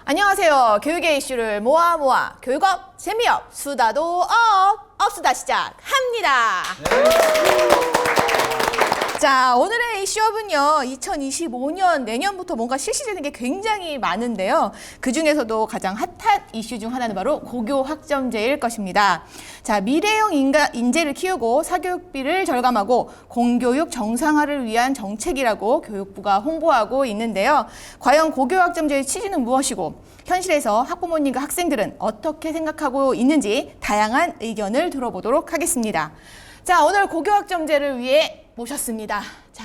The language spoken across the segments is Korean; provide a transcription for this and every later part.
안녕하세요. 교육의 이슈를 모아 교육업, 재미업, 수다도 업수다 시작합니다. 자, 오늘의 이슈업은요, 2025년 내년부터 뭔가 실시되는 게 굉장히 많은데요. 그 중에서도 가장 핫한 이슈 중 하나는 바로 고교 학점제일 것입니다. 자, 미래형 인재를 키우고 사교육비를 절감하고 공교육 정상화를 위한 정책이라고 교육부가 홍보하고 있는데요. 과연 고교 학점제의 취지는 무엇이고 현실에서 학부모님과 학생들은 어떻게 생각하고 있는지 다양한 의견을 들어보도록 하겠습니다. 자, 오늘 고교 학점제를 위해 모셨습니다. 자,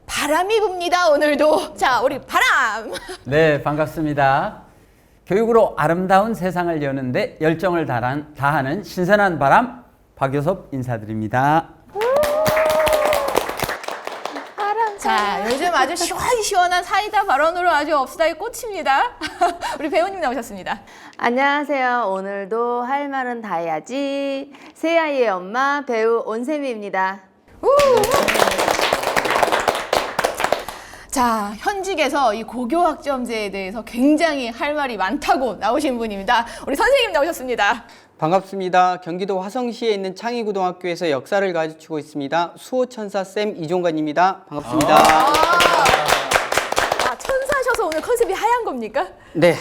바람이 붑니다, 오늘도. 자, 우리 바람! 네, 반갑습니다. 교육으로 아름다운 세상을 여는데 열정을 다하는 신선한 바람, 박효섭 인사드립니다. 자, 요즘 아주 시원한 사이다 발언으로 아주 업수다에 꽂힙니다. 우리 배우님 나오셨습니다. 안녕하세요. 오늘도 할 말은 다 해야지. 세 아이의 엄마 배우 온세미입니다. 자, 현직에서 이 고교 학점제에 대해서 굉장히 할 말이 많다고 나오신 분입니다. 우리 선생님 나오셨습니다. 반갑습니다. 경기도 화성시에 있는 창의고등학교에서 역사를 가르치고 있습니다. 수호천사쌤 이종관입니다. 반갑습니다. 천사셔서 오늘 컨셉이 하얀 겁니까? 네,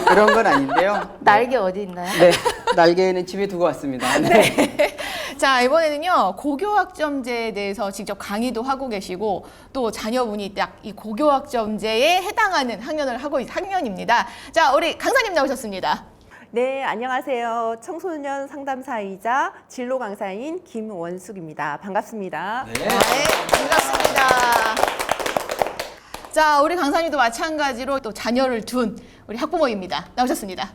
그런 건 아닌데요. 날개 어디 있나요? 네, 날개는 집에 두고 왔습니다. 네. 자, 이번에는요, 고교 학점제에 대해서 직접 강의도 하고 계시고, 또 자녀분이 딱 이 고교 학점제에 해당하는 학년입니다. 자, 우리 강사님 나오셨습니다. 네, 안녕하세요. 청소년 상담사이자 진로 강사인 김원숙입니다. 반갑습니다. 네, 반갑습니다. 자, 우리 강사님도 마찬가지로 또 자녀를 둔 우리 학부모입니다. 나오셨습니다.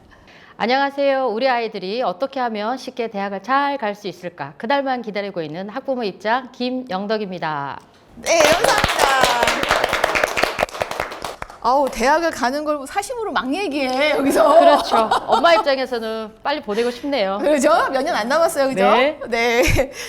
안녕하세요. 우리 아이들이 어떻게 하면 쉽게 대학을 잘 갈 수 있을까? 그날만 기다리고 있는 학부모 입장 김영덕입니다. 네, 감사합니다. 아우, 대학을 가는 걸 사심으로 막 얘기해, 여기서. 그렇죠. 엄마 입장에서는 빨리 보내고 싶네요. 그렇죠? 몇 년 안 남았어요, 그죠? 네. 네.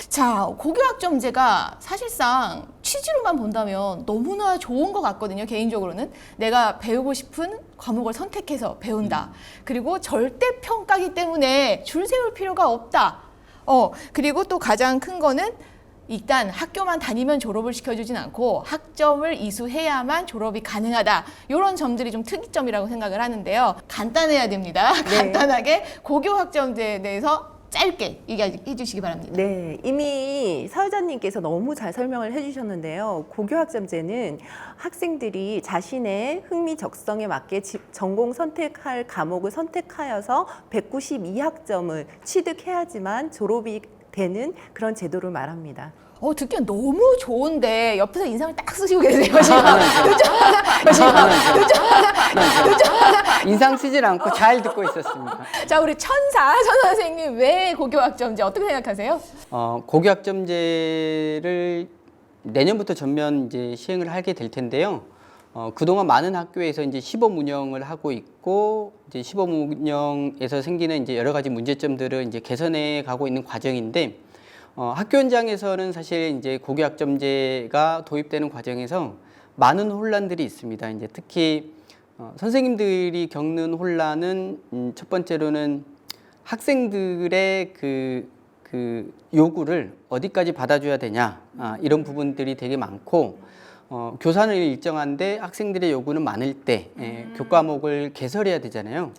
자, 고교 학점제가 사실상 취지로만 본다면 너무나 좋은 것 같거든요, 개인적으로는. 내가 배우고 싶은 과목을 선택해서 배운다. 그리고 절대 평가기 때문에 줄 세울 필요가 없다. 그리고 또 가장 큰 거는 일단 학교만 다니면 졸업을 시켜주진 않고 학점을 이수해야만 졸업이 가능하다. 이런 점들이 좀 특이점이라고 생각을 하는데요. 간단해야 됩니다. 네. 간단하게 고교 학점제에 대해서 짧게 얘기해 주시기 바랍니다. 네, 이미 사회자님께서 너무 잘 설명을 해주셨는데요. 고교 학점제는 학생들이 자신의 흥미 적성에 맞게 전공 선택할 과목을 선택하여서 192학점을 취득해야지만 졸업이 되는 그런 제도를 말합니다. 듣기엔 너무 좋은데 옆에서 인상을 딱 쓰시고 계세요, 지금. 인상 쓰질 않고 잘 듣고 있었습니다. 자, 우리 천 선생님, 왜 고교 학점제 어떻게 생각하세요? 고교 학점제를 내년부터 전면 이제 시행을 하게 될 텐데요. 그동안 많은 학교에서 이제 시범 운영을 하고 있고, 이제 시범 운영에서 생기는 이제 여러 가지 문제점들을 이제 개선해 가고 있는 과정인데, 학교 현장에서는 사실 이제 고교 학점제가 도입되는 과정에서 많은 혼란들이 있습니다. 이제 특히 선생님들이 겪는 혼란은 첫 번째로는 학생들의 그 요구를 어디까지 받아줘야 되냐, 이런 부분들이 되게 많고, 교사는 일정한데 학생들의 요구는 많을 때 교과목을 개설해야 되잖아요.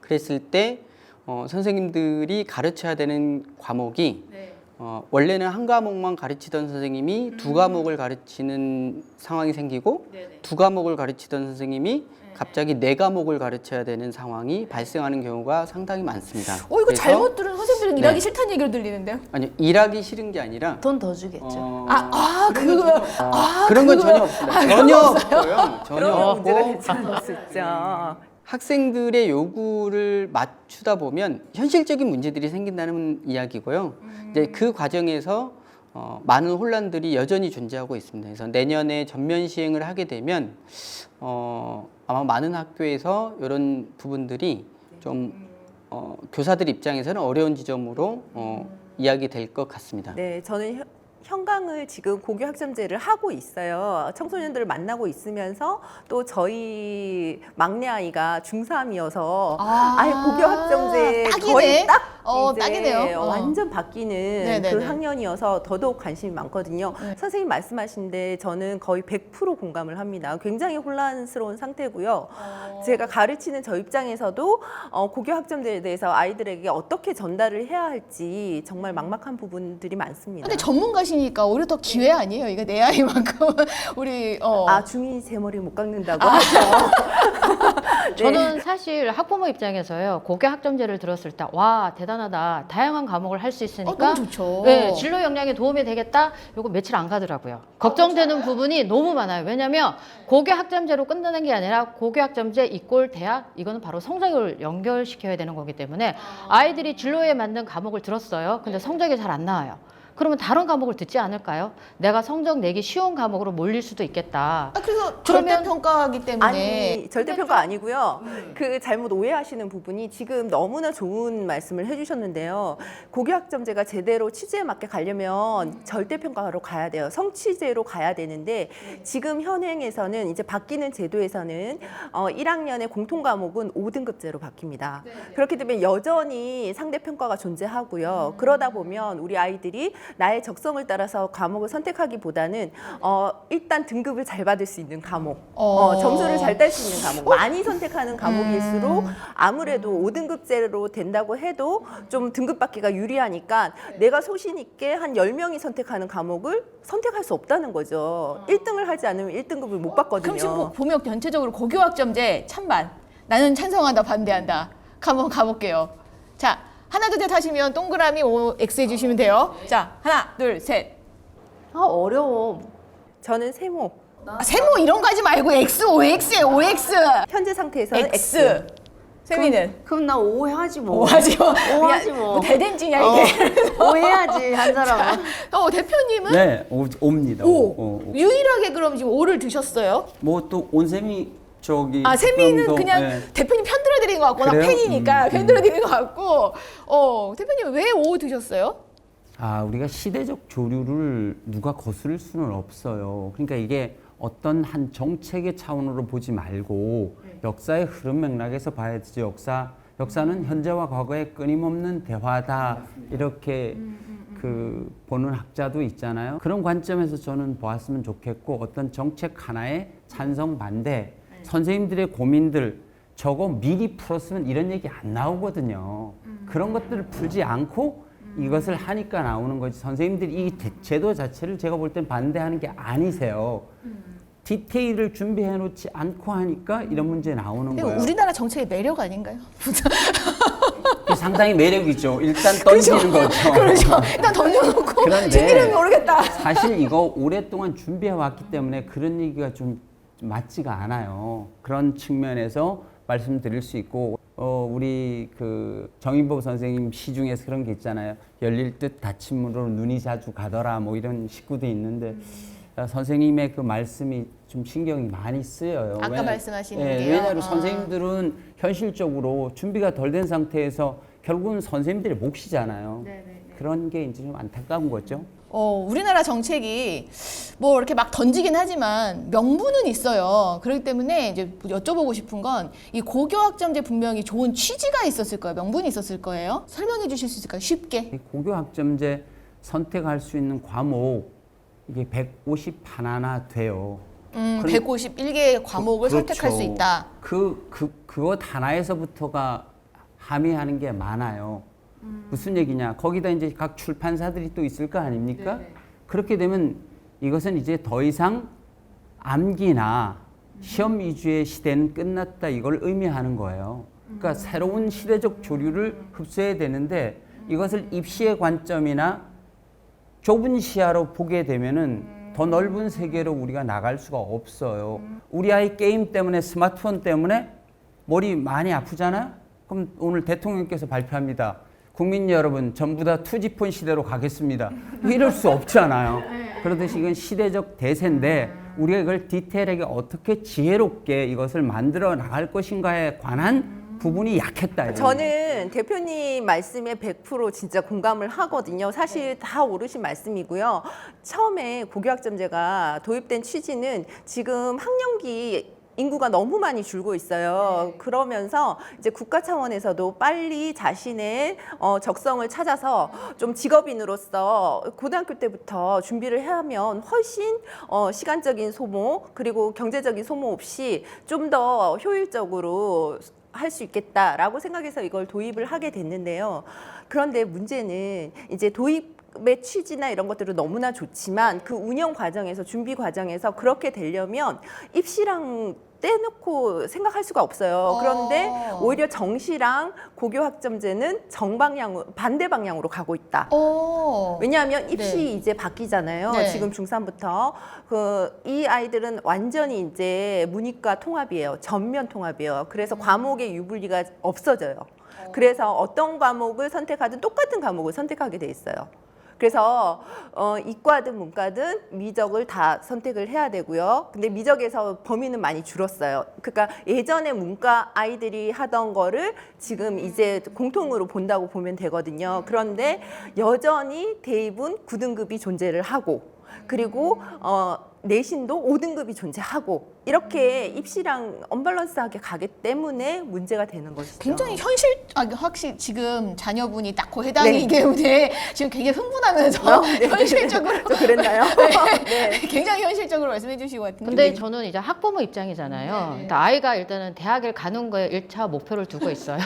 그랬을 때 선생님들이 가르쳐야 되는 과목이 원래는 한 과목만 가르치던 선생님이 두 과목을 가르치는 상황이 생기고, 두 과목을 가르치던 선생님이 갑자기 네 과목을 가르쳐야 되는 상황이 발생하는 경우가 상당히 많습니다. 이거 그래서 잘못 들은 선생님들은 일하기 네. 싫다는 얘기로 들리는데요. 아니요, 일하기 싫은 게 아니라 돈 더 주겠죠. 그런 건 전혀 없습니다. 전혀 없고요. 전혀 문제가 없고, 괜찮을 수 있죠. 학생들의 요구를 맞추다 보면 현실적인 문제들이 생긴다는 이야기고요. 이제 그 과정에서 많은 혼란들이 여전히 존재하고 있습니다. 그래서 내년에 전면 시행을 하게 되면 아마 많은 학교에서 이런 부분들이 좀 교사들 입장에서는 어려운 지점으로 이야기될 것 같습니다. 네, 저는 현강을 지금 고교 학점제를 하고 있어요. 청소년들을 만나고 있으면서 또 저희 막내 아이가 중3이어서 아예 고교 학점제 딱이네. 거의 딱 이제 딱이네요. 완전 바뀌는 네네네. 그 학년이어서 더더욱 관심이 많거든요. 네. 선생님 말씀하신데 저는 거의 100% 공감을 합니다. 굉장히 혼란스러운 상태고요. 제가 가르치는 저 입장에서도 고교 학점제에 대해서 아이들에게 어떻게 전달을 해야 할지 정말 막막한 부분들이 많습니다. 근데 전문가시니까 오히려 더 기회 아니에요? 이거 내 아이만큼 우리 중이 제 머리 못 깎는다고 하죠. 네. 저는 사실 학부모 입장에서요. 고교 학점제를 들었을 때 와 대단하다. 다양한 과목을 할 수 있으니까 너무 좋죠. 네, 진로 역량에 도움이 되겠다. 요거 며칠 안 가더라고요. 걱정되는 부분이 너무 많아요. 왜냐하면 고교 학점제로 끝나는 게 아니라 고교 학점제 이꼴 대학 이거는 바로 성적을 연결시켜야 되는 거기 때문에 아이들이 진로에 맞는 과목을 들었어요. 근데 성적이 잘 안 나와요. 그러면 다른 과목을 듣지 않을까요? 내가 성적 내기 쉬운 과목으로 몰릴 수도 있겠다. 그래서 그러면- 절대평가하기 때문에 아니 절대평가 아니고요. 그 잘못 오해하시는 부분이 지금 너무나 좋은 말씀을 해주셨는데요. 고교학점제가 제대로 취지에 맞게 가려면 절대평가로 가야 돼요. 성취제로 가야 되는데 지금 현행에서는 이제 바뀌는 제도에서는 1학년의 공통과목은 5등급제로 바뀝니다. 그렇기 때문에 여전히 상대평가가 존재하고요. 그러다 보면 우리 아이들이 나의 적성을 따라서 과목을 선택하기보다는 일단 등급을 잘 받을 수 있는 과목, 점수를 잘 딸 수 있는 과목, 많이 선택하는 과목일수록 아무래도 5등급제로 된다고 해도 좀 등급 받기가 유리하니까 내가 소신 있게 한 10명이 선택하는 과목을 선택할 수 없다는 거죠. 1등을 하지 않으면 1등급을 못 받거든요. 그럼 지금 뭐 보면 전체적으로 고교학점제 찬반. 나는 찬성한다, 반대한다. 한번 가볼게요. 자, 하나 둘 셋 하시면 동그라미 X 해주시면 돼요. 자, 하나 둘 셋. 어려워. 저는 세모. 세모 이런 거 하지 말고 X, OX에 OX. 현재 상태에서는 X. X. 세미는 그럼 나 오해하지 뭐. 오하지 뭐. 오하지 야, 뭐. 대댄지냐 이게. 오해하지 한 사람은. 대표님은 네, 옵니다. 오. 유일하게 그럼 지금 오를 드셨어요? 뭐 또 온세미 저기 세미는 그럼도, 그냥 네. 대표님 편들어드린 것 같고 나 그래요? 팬이니까 편들어드린 것 같고 대표님 왜 오 드셨어요? 우리가 시대적 조류를 누가 거스를 수는 없어요. 그러니까 이게 어떤 한 정책의 차원으로 보지 말고 역사의 흐름 맥락에서 봐야 되죠. 역사는 현재와 과거의 끊임없는 대화다. 이렇게 보는 학자도 있잖아요. 그런 관점에서 저는 보았으면 좋겠고 어떤 정책 하나에 찬성 반대 선생님들의 고민들 저거 미리 풀었으면 이런 얘기 안 나오거든요. 그런 것들을 풀지 않고 이것을 하니까 나오는 거지. 선생님들이 이 제도 자체를 제가 볼 땐 반대하는 게 아니세요. 디테일을 준비해 놓지 않고 하니까 이런 문제 나오는 근데 거예요. 우리나라 정책의 매력 아닌가요? 그 상당히 매력이죠. 일단 던지는 거죠. 그렇죠. 일단 던져놓고 그런데 뒷일은 모르겠다. 사실 이거 오랫동안 준비해 왔기 때문에 그런 얘기가 좀 맞지가 않아요. 그런 측면에서 말씀드릴 수 있고 우리 정인보 선생님 시 중에서 그런 게 있잖아요. 열릴 듯 닫힌 문으로 눈이 자주 가더라 뭐 이런 식구도 있는데 선생님의 그 말씀이 좀 신경이 많이 쓰여요. 아까 말씀하시는 게요. 왜냐하면 선생님들은 현실적으로 준비가 덜 된 상태에서 결국은 선생님들의 몫이잖아요. 그런 게 이제 좀 안타까운 거죠. 우리나라 정책이 뭐 이렇게 막 던지긴 하지만 명분은 있어요. 그렇기 때문에 이제 여쭤보고 싶은 건 이 고교학점제 분명히 좋은 취지가 있었을 거예요. 명분이 있었을 거예요. 설명해 주실 수 있을까요? 쉽게. 고교학점제 선택할 수 있는 과목 이게 150 하나나 돼요. 151개의 과목을 그렇죠. 선택할 수 있다. 그것 하나에서부터가 함의하는 게 많아요. 무슨 얘기냐? 거기다 이제 각 출판사들이 또 있을 거 아닙니까? 그렇게 되면 이것은 이제 더 이상 암기나 시험 위주의 시대는 끝났다 이걸 의미하는 거예요. 그러니까 새로운 시대적 조류를 흡수해야 되는데 이것을 입시의 관점이나 좁은 시야로 보게 되면은 더 넓은 세계로 우리가 나갈 수가 없어요. 우리 아이 게임 때문에 스마트폰 때문에 머리 많이 아프잖아요? 그럼 오늘 대통령께서 발표합니다. 국민 여러분 전부 다 투지폰 시대로 가겠습니다. 이럴 수 없잖아요. 그러듯이 이건 시대적 대세인데 우리가 이걸 디테일하게 어떻게 지혜롭게 이것을 만들어 나갈 것인가에 관한 부분이 약했다. 저는 저는 대표님 말씀에 100% 진짜 공감을 하거든요. 사실 다 오르신 말씀이고요. 처음에 고교학점제가 도입된 취지는 지금 학령기 인구가 너무 많이 줄고 있어요. 그러면서 이제 국가 차원에서도 빨리 자신의 적성을 찾아서 좀 직업인으로서 고등학교 때부터 준비를 하면 훨씬 시간적인 소모 그리고 경제적인 소모 없이 좀 더 효율적으로 할 수 있겠다라고 생각해서 이걸 도입을 하게 됐는데요. 그런데 문제는 이제 도입의 취지나 이런 것들은 너무나 좋지만 그 운영 과정에서 준비 과정에서 그렇게 되려면 입시랑 떼놓고 생각할 수가 없어요. 그런데 오히려 정시랑 고교학점제는 반대 방향으로 가고 있다. 왜냐하면 입시 네. 이제 바뀌잖아요. 네. 지금 중3부터 이 아이들은 완전히 이제 문이과 통합이에요. 전면 통합이에요. 그래서 과목의 유불리가 없어져요. 그래서 어떤 과목을 선택하든 똑같은 과목을 선택하게 돼 있어요. 그래서 이과든 문과든 미적을 다 선택을 해야 되고요. 근데 미적에서 범위는 많이 줄었어요. 그러니까 예전에 문과 아이들이 하던 거를 지금 이제 공통으로 본다고 보면 되거든요. 그런데 여전히 대입은 9등급이 존재를 하고 그리고 내신도 5등급이 존재하고 이렇게 입시랑 언밸런스하게 가기 때문에 문제가 되는 것이죠. 굉장히 확실히 지금 자녀분이 딱 그 해당이기 때문에 지금 굉장히 흥분하면서 현실적으로 좀 그랬나요? 네. 굉장히 현실적으로 말씀해 주시고 같은데. 근데 저는 이제 학부모 입장이잖아요. 그러니까 아이가 일단은 대학을 가는 거에 1차 목표를 두고 있어요.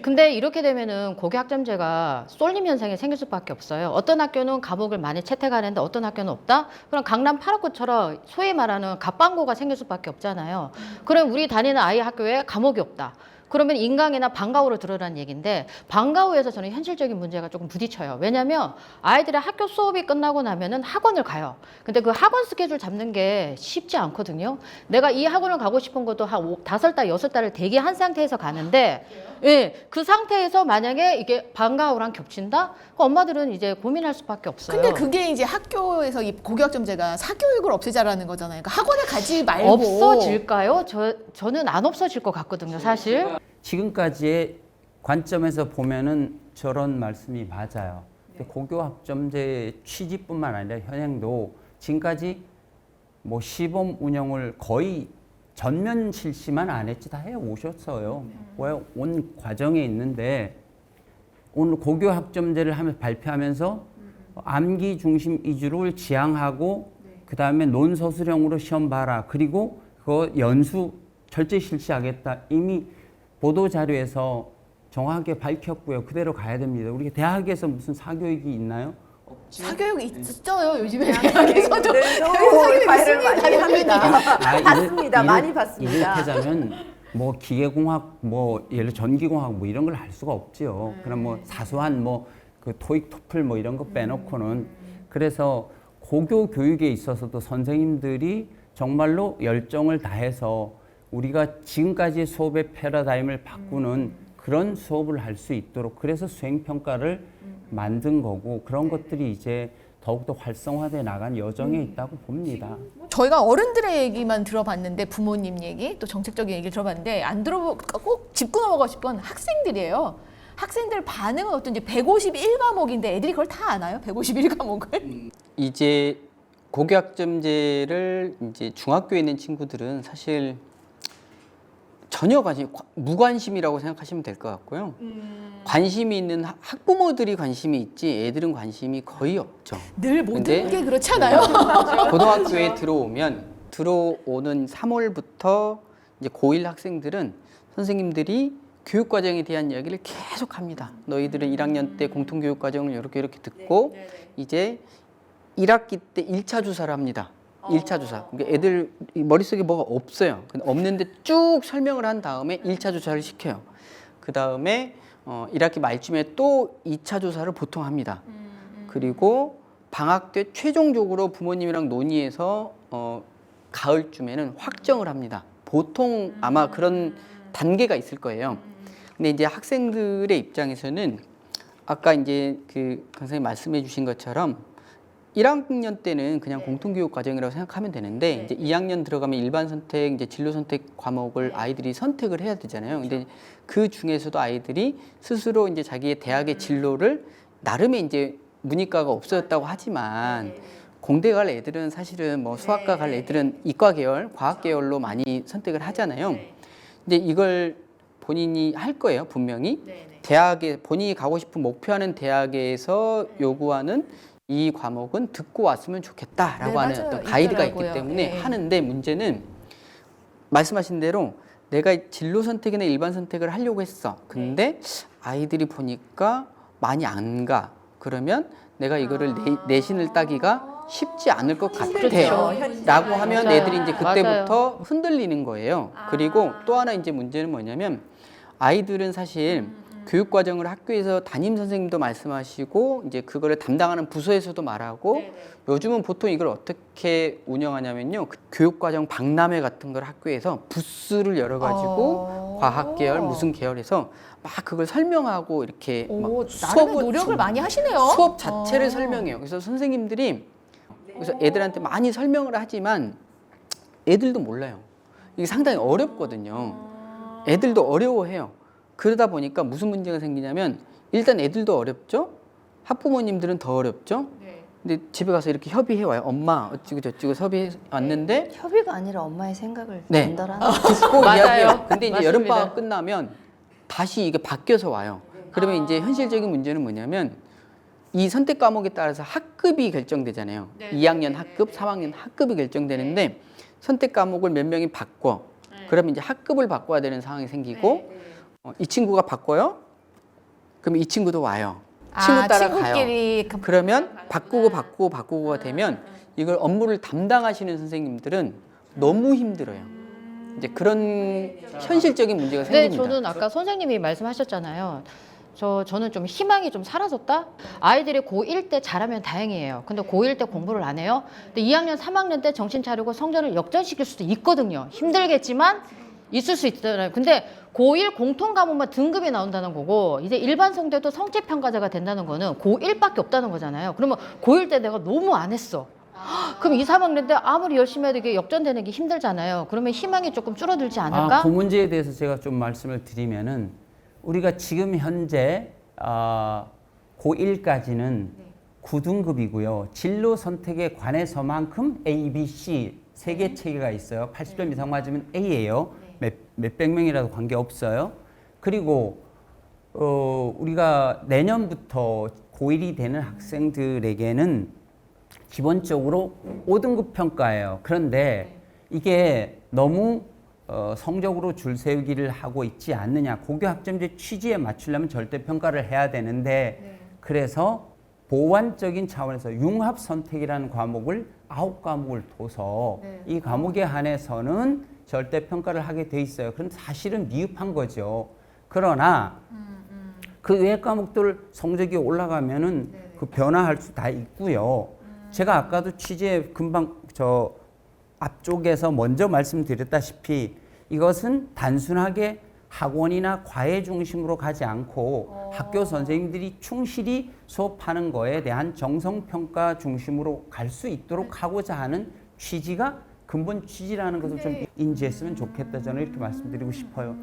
근데 이렇게 되면은 고교학점제가 쏠림 현상이 생길 수밖에 없어요. 어떤 학교는 과목을 많이 채택하는데 어떤 학교는 없다? 그럼 강남 8학구처럼 소위 말하는 갑방고가 생길 수밖에 없잖아요. 그럼 우리 다니는 아이 학교에 과목이 없다. 그러면 인강이나 방과후로 들어라는 얘기인데 방과후에서 저는 현실적인 문제가 조금 부딪혀요. 왜냐하면 아이들의 학교 수업이 끝나고 나면은 학원을 가요. 근데 그 학원 스케줄 잡는 게 쉽지 않거든요. 내가 이 학원을 가고 싶은 것도 한 5달, 6달을 대기한 상태에서 가는데 예, 그 상태에서 만약에 이게 방과후랑 겹친다? 그럼 엄마들은 이제 고민할 수밖에 없어요. 근데 그게 이제 학교에서 이 고교학점제가 사교육을 없애자라는 거잖아요. 그러니까 학원에 가지 말고 없어질까요? 저는 안 없어질 것 같거든요, 사실. 지금까지의 관점에서 보면은 저런 말씀이 맞아요. 근데 고교학점제 취지뿐만 아니라 현행도 지금까지 뭐 시범 운영을 거의 전면 실시만 안 했지 다 해 오셨어요. 온 과정에 있는데 오늘 고교학점제를 발표하면서 암기 중심 위주를 지향하고 그 다음에 논서술형으로 시험 봐라. 그리고 그거 연수 절제 실시하겠다. 이미 보도 자료에서 정확하게 밝혔고요. 그대로 가야 됩니다. 우리 대학에서 무슨 사교육이 있나요? 사교육이 있어요. 요즘에 대학에서도 과외를 많이 합니다. 봤습니다. 많이 봤습니다. 이를테자면 뭐 기계공학, 뭐 예를 전기공학 뭐 이런 걸 할 수가 없지요. 그럼 뭐 사소한 뭐 그 토익, 토플 뭐 이런 거 빼놓고는 그래서 고교 교육에 있어서도 선생님들이 정말로 열정을 다해서 우리가 지금까지 수업의 패러다임을 바꾸는 그런 수업을 할 수 있도록 그래서 수행평가를 만든 거고 그런 것들이 이제 더욱더 활성화돼 나간 여정에 있다고 봅니다. 저희가 어른들의 얘기만 들어봤는데 부모님 얘기 또 정책적인 얘기를 들어봤는데 안 들어보고 꼭 짚고 넘어가고 싶은 학생들이에요. 학생들 반응은 어떤지 151과목인데 애들이 그걸 다 아나요? 151과목을? 이제 고교학점제를 이제 중학교에 있는 친구들은 사실 전혀 무관심이라고 생각하시면 될 것 같고요. 관심이 있는 학부모들이 관심이 있지 애들은 관심이 거의 없죠. 늘 모든 근데 게 그렇잖아요. 고등학교에 들어오는 3월부터 이제 고1 학생들은 선생님들이 교육과정에 대한 이야기를 계속 합니다. 너희들은 1학년 때 공통교육과정을 이렇게 듣고 이제 1학기 때 1차 주사를 합니다. 1차 주사. 그러니까 애들 머릿속에 뭐가 없어요. 없는데 쭉 설명을 한 다음에 1차 주사를 시켜요. 그 다음에 1학기 말쯤에 또 2차 주사를 보통 합니다. 그리고 방학 때 최종적으로 부모님이랑 논의해서 가을쯤에는 확정을 합니다. 보통 아마 그런 단계가 있을 거예요. 근데 이제 학생들의 입장에서는 아까 이제 그 강사님 말씀해 주신 것처럼 1학년 때는 그냥 공통교육 과정이라고 생각하면 되는데 이제 2학년 들어가면 일반 선택, 이제 진로 선택 과목을 아이들이 선택을 해야 되잖아요. 근데 그 중에서도 아이들이 스스로 이제 자기의 대학의 진로를 나름의 이제 문이과가 없어졌다고 하지만 공대 갈 애들은 사실은 뭐 수학과 갈 애들은 이과 계열, 과학 계열로 많이 선택을 하잖아요. 근데 이걸 본인이 할 거예요, 분명히. 대학에 본인이 가고 싶은 목표하는 대학에서 요구하는 이 과목은 듣고 왔으면 좋겠다라고 네, 하는 맞아요. 어떤 가이드가 있더라고요. 있기 때문에 네. 하는데 문제는 말씀하신 대로 내가 진로 선택이나 일반 선택을 하려고 했어. 근데 아이들이 보니까 많이 안 가. 그러면 내가 이거를 내신을 따기가 쉽지 않을 것 같아. 그렇죠. 라고 하면 맞아요. 애들이 이제 그때부터 흔들리는 거예요. 그리고 또 하나 이제 문제는 뭐냐면 아이들은 사실 교육 과정을 학교에서 담임 선생님도 말씀하시고 이제 그거를 담당하는 부서에서도 말하고 요즘은 보통 이걸 어떻게 운영하냐면요. 그 교육 과정 박람회 같은 걸 학교에서 부스를 열어 가지고 과학 계열 무슨 계열에서 막 그걸 설명하고 이렇게 막 오, 나름의 수업을 노력을 많이 하시네요. 수업 자체를 설명해요. 그래서 선생님들이 그래서 애들한테 많이 설명을 하지만 애들도 몰라요. 이게 상당히 어렵거든요. 애들도 어려워해요. 그러다 보니까 무슨 문제가 생기냐면 일단 애들도 어렵죠. 학부모님들은 더 어렵죠. 근데 집에 가서 이렇게 협의해 와요. 엄마 어찌고 저찌고 협의해 왔는데 협의가 아니라 엄마의 생각을 네. 전달하는 듣고 맞아요. 이야기해요. 근데 이제 맞습니다. 여름방학 끝나면 다시 이게 바뀌어서 와요. 그러면 이제 현실적인 문제는 뭐냐면 이 선택 과목에 따라서 학급이 결정되잖아요. 2학년 학급, 3학년 학급이 결정되는데 선택 과목을 몇 명이 바꿔. 그러면 이제 학급을 바꿔야 되는 상황이 생기고 이 친구가 바꿔요? 그럼 이 친구도 와요. 친구 따라가요. 친구끼리 그러면 바꾸고가 되면 이걸 업무를 담당하시는 선생님들은 너무 힘들어요. 이제 그런 현실적인 문제가 네, 생깁니다. 저는 아까 선생님이 말씀하셨잖아요. 저는 좀 희망이 좀 사라졌다? 아이들이 고1 때 잘하면 다행이에요. 근데 고1 때 공부를 안 해요? 근데 2학년, 3학년 때 정신 차리고 성적을 역전시킬 수도 있거든요. 힘들겠지만 있을 수 있잖아요. 근데 고1 공통 과목만 등급이 나온다는 거고 이제 일반 성적도 성취 평가자가 된다는 거는 고1밖에 없다는 거잖아요. 그러면 고1 때 내가 너무 안 했어. 그럼 2, 3학년 때 아무리 열심히 해도 이게 역전되는 게 힘들잖아요. 그러면 희망이 조금 줄어들지 않을까? 그 문제에 대해서 제가 좀 말씀을 드리면은 우리가 지금 현재 고1까지는 9등급이고요. 진로 선택에 관해서만큼 A, B, C 세 개 체계가 있어요. 80점 이상 맞으면 A예요. 몇백 명이라도 관계없어요. 그리고 우리가 내년부터 고1이 되는 학생들에게는 기본적으로 5등급 평가예요. 그런데 이게 너무 성적으로 줄 세우기를 하고 있지 않느냐. 고교학점제 취지에 맞추려면 절대평가를 해야 되는데 그래서 보완적인 차원에서 융합선택이라는 과목을 9과목을 둬서 이 과목에 한해서는 절대평가를 하게 돼 있어요. 그럼 사실은 미흡한 거죠. 그러나 그 외 과목들 성적이 올라가면은 그 변화할 수 다 있고요. 제가 아까도 취지에 금방 앞쪽에서 먼저 말씀드렸다시피 이것은 단순하게 학원이나 과외 중심으로 가지 않고 학교 선생님들이 충실히 수업하는 거에 대한 정성평가 중심으로 갈 수 있도록 하고자 하는 취지가 근본 취지라는 것을 좀 인지했으면 좋겠다. 저는 이렇게 말씀드리고 싶어요.